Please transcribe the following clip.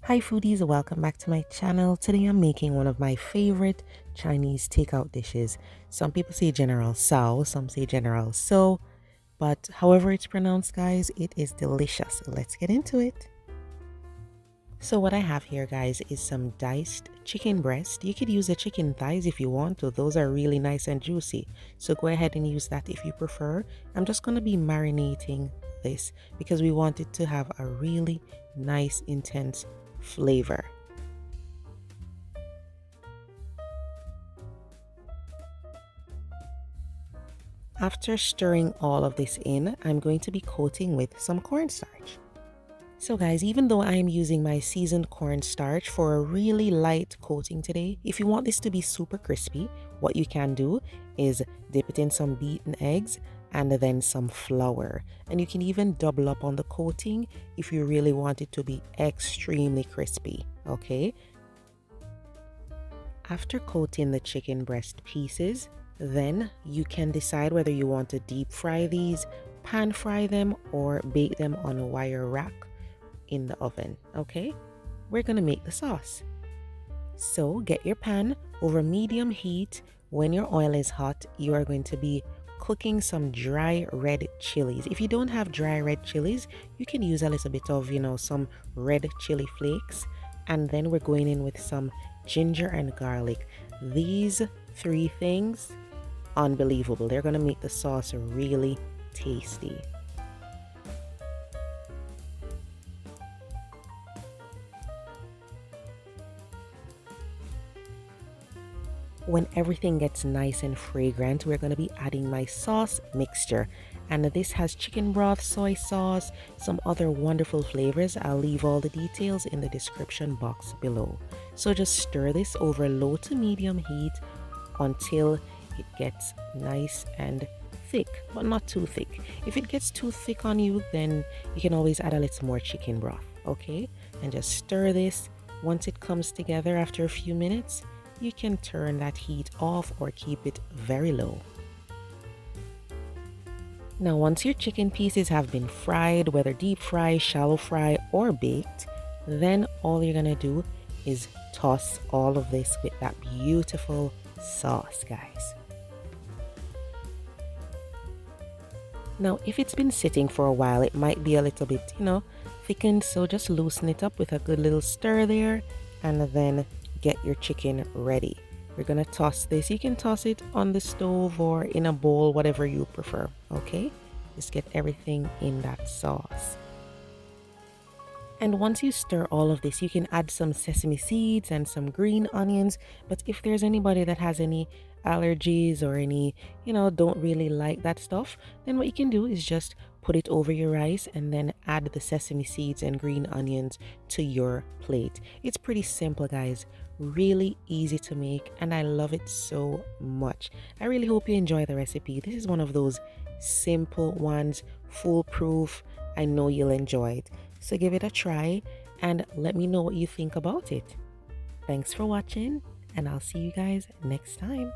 Hi foodies, welcome back to my channel. Today I'm making one of my favorite Chinese takeout dishes. Some people say General Tso, some say General So, but however it's pronounced guys, it is delicious. Let's get into it. So what I have here guys is some diced chicken breast. You could use the chicken thighs if you want to. Those are really nice and juicy. So go ahead and use that if you prefer. I'm just going to be marinating this because we want it to have a really nice intense flavor. After stirring all of this in, I'm going to be coating with some cornstarch. So guys, even though I am using my seasoned cornstarch for a really light coating today, if you want this to be super crispy, what you can do is dip it in some beaten eggs and then some flour. And you can even double up on the coating if you really want it to be extremely crispy, okay? After coating the chicken breast pieces, then you can decide whether you want to deep fry these, pan fry them, or bake them on a wire rack in the oven, okay? We're gonna make the sauce. So get your pan over medium heat. When your oil is hot, you are going to be cooking some dry red chilies. If you don't have dry red chilies, you can use a little bit of, some red chili flakes. And then we're going in with some ginger and garlic. These three things, unbelievable. They're gonna make the sauce really tasty. When everything gets nice and fragrant, we're going to be adding my sauce mixture. And this has chicken broth, soy sauce, some other wonderful flavors. I'll leave all the details in the description box below. So just stir this over low to medium heat until it gets nice and thick, but not too thick. If it gets too thick on you, then you can always add a little more chicken broth, okay? And just stir this. Once it comes together after a few minutes, you can turn that heat off or keep it very low. Now once your chicken pieces have been fried, whether deep fry, shallow fry, or baked, then all you're gonna do is toss all of this with that beautiful sauce, guys. Now if it's been sitting for a while, it might be a little bit, thickened, so just loosen it up with a good little stir there, and then get your chicken ready. We're gonna toss this. You can toss it on the stove or in a bowl, whatever you prefer, okay? Just get everything in that sauce. And once you stir all of this, you can add some sesame seeds and some green onions. But if there's anybody that has any allergies or any, don't really like that stuff, then what you can do is just put it over your rice and then add the sesame seeds and green onions to your plate. It's pretty simple, guys. Really easy to make, and I love it so much. I really hope you enjoy the recipe. This is one of those simple ones, foolproof. I know you'll enjoy it. So give it a try and let me know what you think about it. Thanks for watching, and I'll see you guys next time.